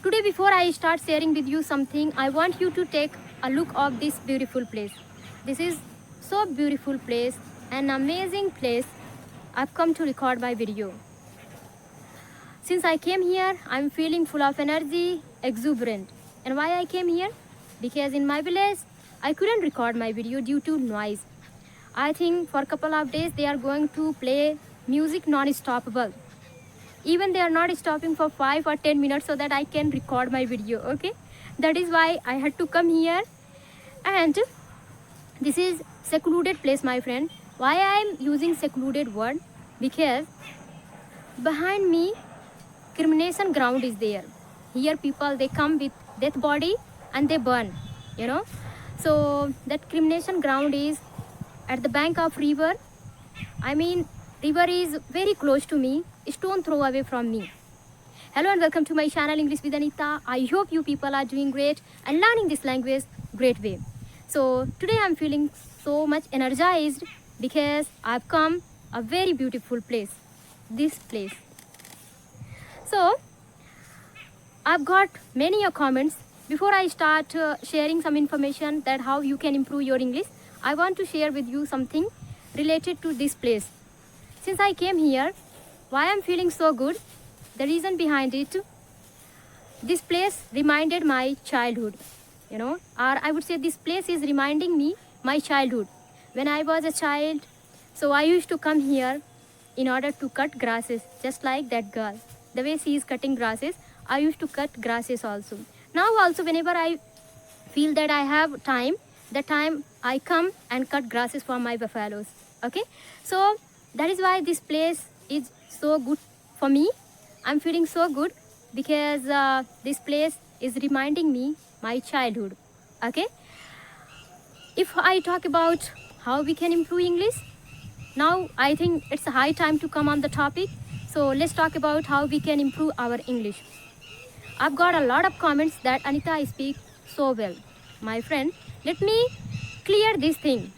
Today, before I start sharing with you something, I want you to take a look of this beautiful place. This is so beautiful place, an amazing place. I've come to record my video. Since I came here, I'm feeling full of energy, exuberant. And why I came here? Because in my village, I couldn't record my video due to noise. I think for a couple of days they are going to play music non-stoppable. Even they are not stopping for 5 or 10 minutes so that I can record my video, okay? That is why I had to come here. And this is secluded place, my friend. Why I am using secluded word? Because behind me, cremation ground is there. Here people, they come with death body and they burn, you know. So that cremation ground is at the bank of river. I mean, river is very close to me, stone throw away from me. Hello and welcome to my channel English with Anita. I hope you people are doing great and learning this language great way. So today I'm feeling so much energized because I've come a very beautiful place, this place. So I've got many comments. Before I start sharing some information that how you can improve your English, I want to share with you something related to this place. Since I came here, why I'm feeling so good? The reason behind it, this place reminded my childhood, you know, or I would say this place is reminding me my childhood. When I was a child, so I used to come here in order to cut grasses, just like that girl. The way she is cutting grasses, I used to cut grasses also. Now also whenever I feel that I have time, that time I come and cut grasses for my buffaloes, okay? So that is why this place is so good for me. I'm feeling so good because this place is reminding me my childhood, okay? If I talk about how we can improve English, now I think it's a high time to come on the topic. So let's talk about how we can improve our English. I've got a lot of comments that Anita, I speak so well. My friend, let me clear this thing.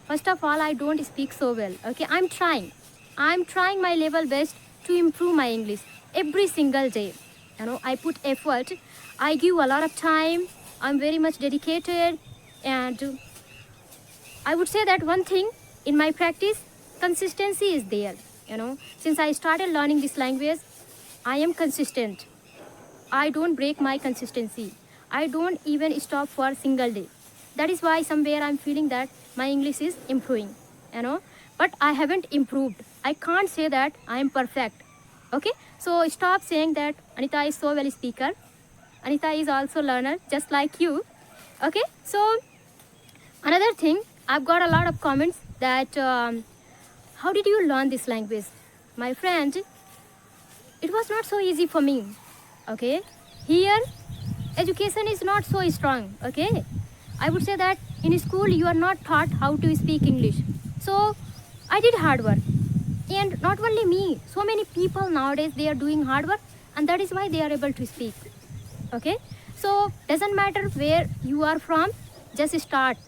First of all, I don't speak so well, okay? I'm trying my level best to improve my English every single day. You know, I put effort, I give a lot of time, I'm very much dedicated, and I would say that one thing in my practice, consistency is there. You know, since I started learning this language, I am consistent. I don't break my consistency. I don't even stop for a single day. That is why somewhere I'm feeling that my English is improving, you know, but I haven't improved. I can't say that I am perfect, okay? So stop saying that Anita is so well speaker. Anita is also learner, just like you, okay? So another thing, I've got a lot of comments that how did you learn this language? My friend, it was not so easy for me, okay? Here, education is not so strong, okay? I would say that in school, you are not taught how to speak English. So, I did hard work. And not only me, so many people nowadays, they are doing hard work and that is why they are able to speak, okay? So, doesn't matter where you are from, just start,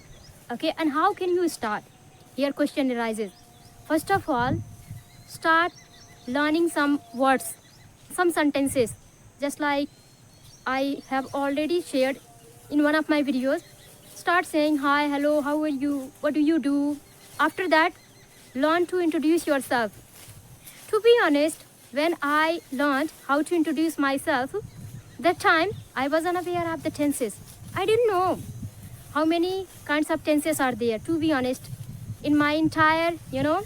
okay? And how can you start? Here question arises. First of all, start learning some words, some sentences, just like I have already shared in one of my videos. Start saying hi, hello, how are you, what do you do? After that, learn to introduce yourself. To be honest, when I learned how to introduce myself, that time I was unaware of the tenses. I didn't know how many kinds of tenses are there, to be honest. In my entire, you know,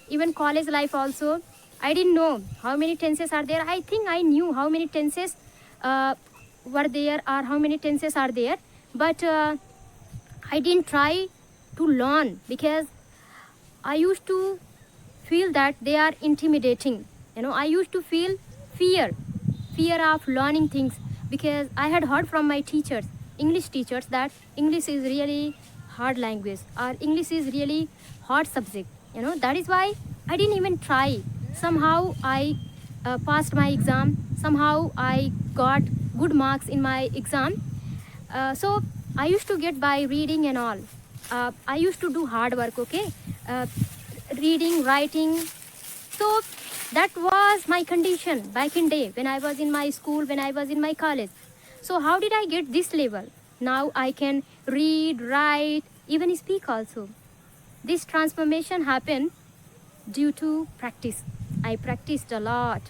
even college life also, I didn't know how many tenses are there. I think I knew how many tenses were there or how many tenses are there, but I didn't try to learn because I used to feel that they are intimidating. You know, I used to feel fear of learning things because I had heard from my teachers, English teachers, that English is really hard language or English is really hard subject. You know, that is why I didn't even try. Somehow I passed my exam. Somehow I got good marks in my exam. So I used to get by reading and all. I used to do hard work, okay? Reading, writing. So That was my condition back in day when I was in my school, when I was in my college. So how did I get this level? Now I can read, write, even speak also. This transformation happened due to practice. I practiced a lot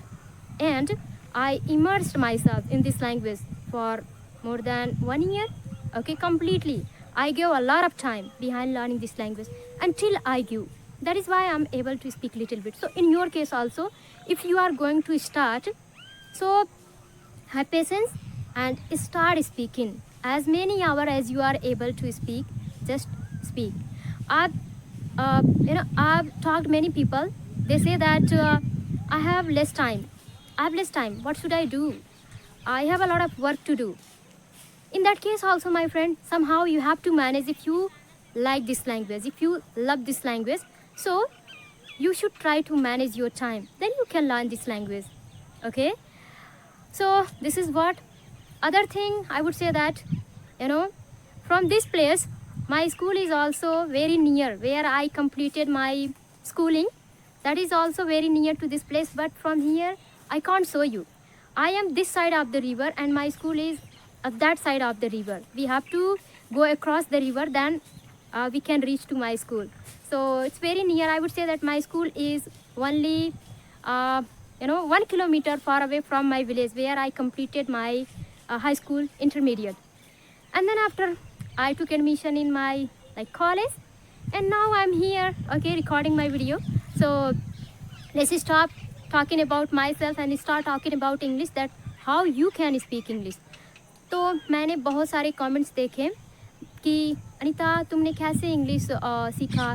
and I immersed myself in this language for more than 1 year. Okay, completely. I gave a lot of time behind learning this language until I give. That is why I'm able to speak little bit. So in your case also, if you are going to start, so have patience and start speaking. As many hours as you are able to speak, just speak. I've, I've talked many people. They say that I have less time. I have less time. What should I do? I have a lot of work to do. In that case also, my friend, somehow you have to manage. If you like this language, if you love this language, so you should try to manage your time. Then you can learn this language. Okay? So this is what. Other thing I would say that, from this place, my school is also very near where I completed my schooling. That is also very near to this place, but from here I can't show you. I am this side of the river and my school is at that side of the river. We have to go across the river, then we can reach to my school. So it's very near. I would say that my school is only 1 kilometer far away from my village where I completed my high school intermediate. And then after I took admission in my college, and now I'm here, okay, recording my video. So let's stop talking about myself and start talking about English, that how you can speak English. तो मैंने बहुत सारे comments देखे कि अनीता तुमने कैसे English सीखा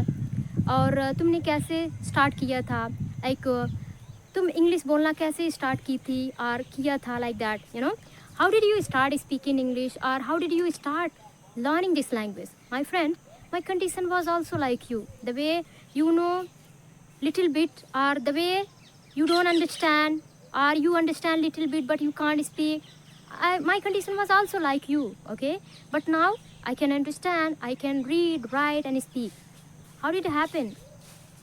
और तुमने कैसे स्टार्ट किया था, तुम इंग्लिश बोलना कैसे स्टार्ट की थी और किया था, like that, how did you start speaking English or how did you start learning this language? My friend, my condition was also like you. The way you know little bit or the way you don't understand or you understand little bit but you can't speak. My condition was also like you, okay? But now I can understand, I can read, write and speak. How did it happen?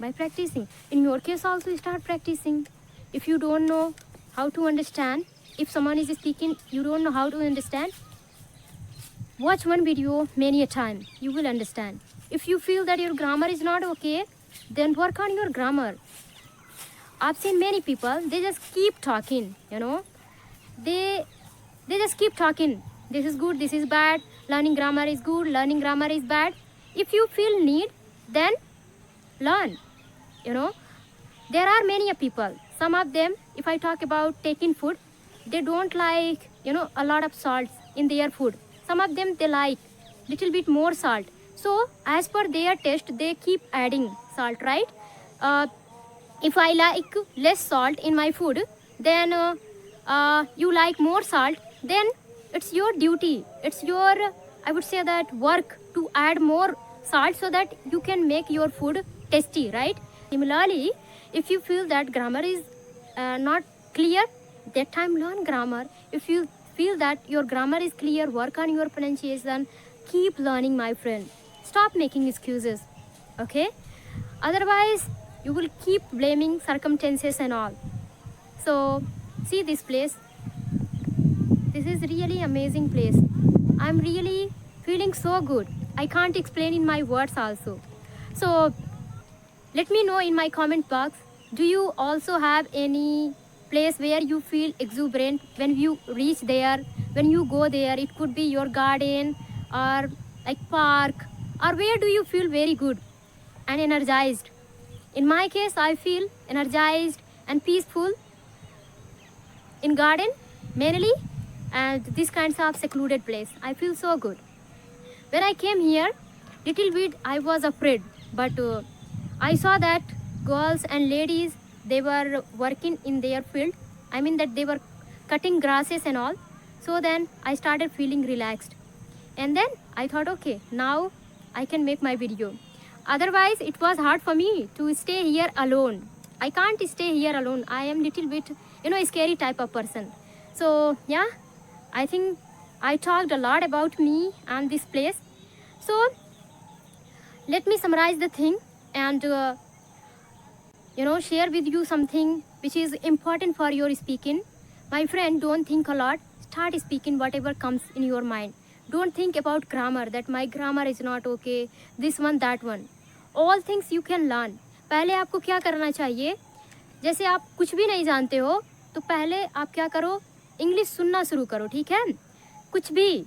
By practicing. In your case also start practicing. If you don't know how to understand, if someone is speaking, you don't know how to understand, watch one video many a time, you will understand. If you feel that your grammar is not okay, then work on your grammar. I've seen many people, they just keep talking, they just keep talking. This is good, this is bad, learning grammar is good, learning grammar is bad. If you feel need, then learn. There are many people. Some of them, if I talk about taking food, they don't like, a lot of salt in their food. Some of them, they like little bit more salt. So as per their taste, they keep adding salt, right? If I like less salt in my food, then you like more salt, then it's your duty. It's your, I would say that, work to add more salt so that you can make your food tasty, right? Similarly, if you feel that grammar is not clear, that time learn grammar. If you feel that your grammar is clear, work on your pronunciation, keep learning, my friend. Stop making excuses, okay? Otherwise, you will keep blaming circumstances and all. So, see this place. This is really amazing place. I'm really feeling so good. I can't explain in my words also. So, let me know in my comment box, do you also have any place where you feel exuberant when you reach there, when you go there? It could be your garden or park, or where do you feel very good and energized? In my case, I feel energized and peaceful in garden mainly, and this kinds of secluded place. I feel so good. When I came here, little bit I was afraid, but I saw that girls and ladies, they were working in their field. I mean that they were cutting grasses and all. So then I started feeling relaxed. And then I thought, okay, now I can make my video. Otherwise, it was hard for me to stay here alone. I can't stay here alone. I am little bit, a scary type of person. So yeah, I think I talked a lot about me and this place. So let me summarize the thing and share with you something which is important for your speaking. My friend, don't think a lot. Start speaking whatever comes in your mind. Don't think about grammar, that my grammar is not okay, this one, that one. All things you can learn. पहले आपको क्या करना चाहिए, जैसे आप कुछ भी नहीं जानते हो तो पहले आप क्या करो, इंग्लिश सुनना शुरू करो, ठीक है। कुछ भी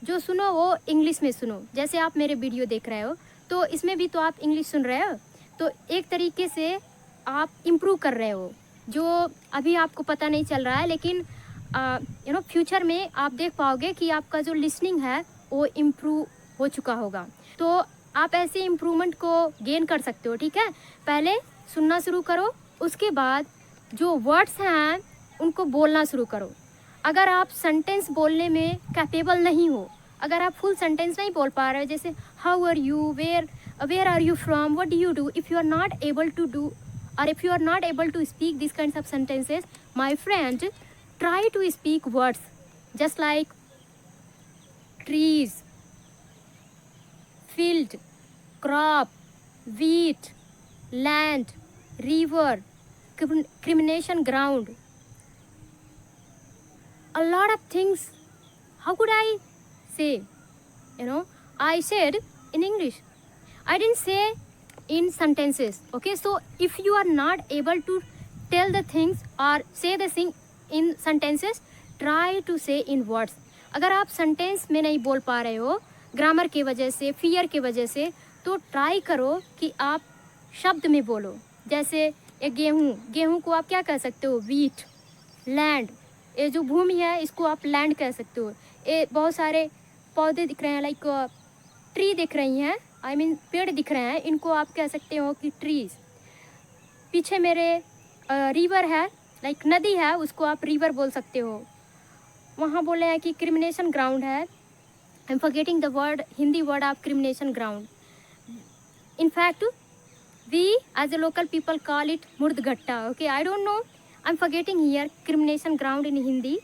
जो सुनो वो इंग्लिश में सुनो। जैसे आप मेरे वीडियो देख रहे हो तो इसमें भी तो आप इंग्लिश सुन रहे हो, तो एक तरीके से आप इम्प्रूव कर रहे हो, जो अभी आपको पता नहीं चल रहा है, लेकिन फ्यूचर में आप देख पाओगे कि आपका जो लिसनिंग है वो इम्प्रूव हो चुका होगा। तो आप ऐसे इम्प्रूवमेंट को गेन कर सकते हो, ठीक है। पहले सुनना शुरू करो, उसके बाद जो वर्ड्स हैं उनको बोलना शुरू करो। अगर आप सेंटेंस बोलने में कैपेबल नहीं हो, अगर आप फुल सेंटेंस नहीं बोल पा रहे हो, जैसे how are you, where are you from, what do you do, if you are not able to do or if you are not able to speak these kinds of sentences, my friend, try to speak words just like trees, field, crop, wheat, land, river, crimination ground, a lot of things. How could I say, I said in English, I didn't say in sentences, okay. So if you are not able to tell the things or say the thing in sentences, try to say in words. अगर आप sentence में नहीं बोल पा रहे हो grammar की वजह से, फियर की वजह से, तो ट्राई करो कि आप शब्द में बोलो। जैसे एक गेहूँ को आप क्या कह सकते हो, वीट, लैंड, ये जो भूमि है इसको आप लैंड कह सकते हो। ये बहुत सारे पौधे दिख रहे हैं, लाइक ट्री दिख रही हैं, पेड़ दिख रहे हैं, इनको आप कह सकते हो कि ट्रीज। पीछे मेरे रिवर है, लाइक नदी है, उसको आप रिवर बोल सकते हो। वहाँ बोले हैं कि क्रिमिनेशन ग्राउंड है, I am forgetting the word, Hindi word of cremation ground. In fact we as a local people call it murdghatta, okay, I don't know, I am forgetting here cremation ground in Hindi,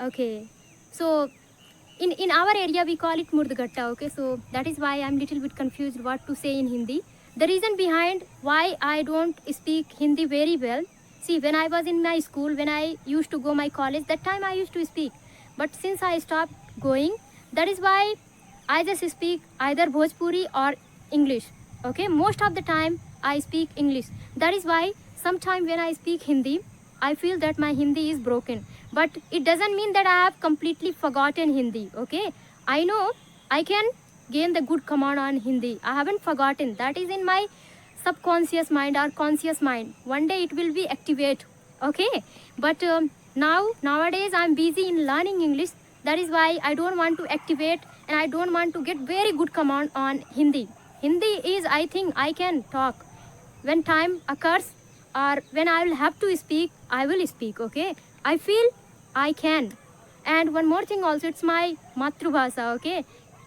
okay. So in our area we call it murdghatta, okay. So that is why I'm little bit confused what to say in Hindi. The reason behind why I don't speak Hindi very well, see, when I was in my school, when I used to go my college, that time I used to speak, but since I stopped going, that is why I just speak either Bhojpuri or English, okay. Most of the time I speak English. That is why sometime when I speak Hindi, I feel that my Hindi is broken, but it doesn't mean that I have completely forgotten Hindi, okay. I know I can gain the good command on Hindi. I haven't forgotten. That is in my subconscious mind or conscious mind. One day it will be activate, okay. But nowadays I'm busy in learning English. That is why I don't want to activate and I don't want to get very good command on Hindi. Hindi is, I think I can talk when time occurs, or when I will have to speak, I will speak, okay. I feel I can. And one more thing also, it's my matrubhasha, okay.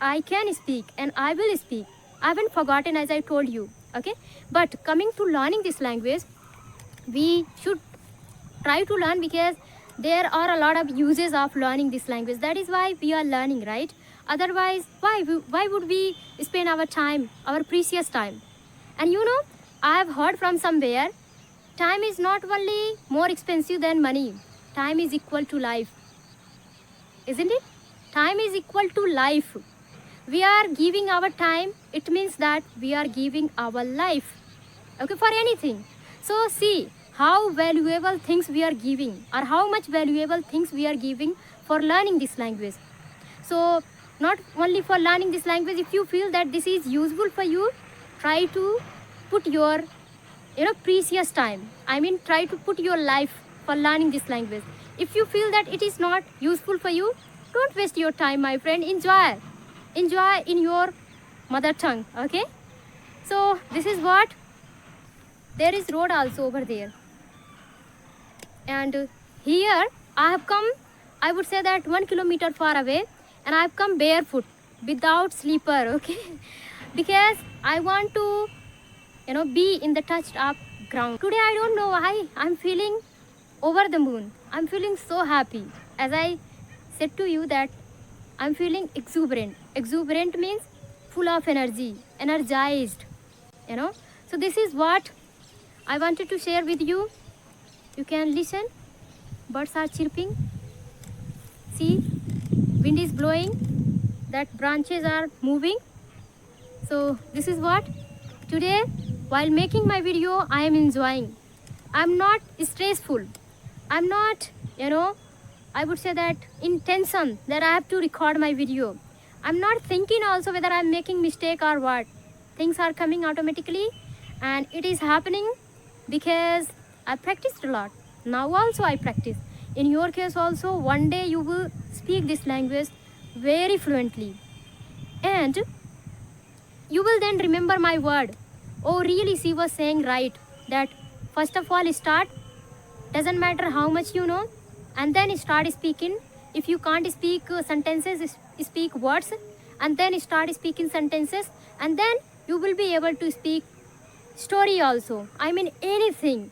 I can speak and I will speak. I haven't forgotten, as I told you, okay. But coming to learning this language, we should try to learn, because there are a lot of uses of learning this language. That is why we are learning, right? Otherwise, why would we spend our time, our precious time? And I have heard from somewhere, time is not only more expensive than money. Time is equal to life, isn't it? Time is equal to life. We are giving our time, it means that we are giving our life, okay, for anything. So see how valuable things we are giving, or how much valuable things we are giving for learning this language. So not only for learning this language, if you feel that this is useful for you, try to put your precious time, try to put your life for learning this language. If you feel that it is not useful for you, don't waste your time, my friend. Enjoy in your mother tongue, okay. So this is what, there is road also over there, and here I have come, I would say that 1 kilometer far away, and I have come barefoot without slipper, okay. Because I want to be in the touched up ground. Today I don't know why I'm feeling over the moon. I'm feeling so happy. As I said to you that I'm feeling exuberant. Exuberant means full of energy, energized, So this is what I wanted to share with you. You can listen. Birds are chirping. See, wind is blowing. That branches are moving. So this is what today while making my video I am enjoying. I'm not stressful. I'm not, I would say that in tension that I have to record my video. I'm not thinking also whether I'm making mistake or what. Things are coming automatically and it is happening because I practiced a lot. Now also I practice. In your case also, one day you will speak this language very fluently. And you will then remember my word. Oh, really, she was saying right. That first of all, start. Doesn't matter how much you know. And then start speaking. If you can't speak sentences, speak words. And then start speaking sentences. And then you will be able to speak story also. I mean anything,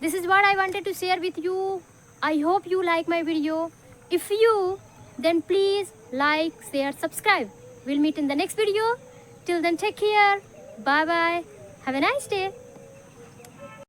This is what I wanted to share with you. I hope you like my video. If you, then please like, share, subscribe. We'll meet in the next video. Till then, take care. Bye bye. Have a nice day.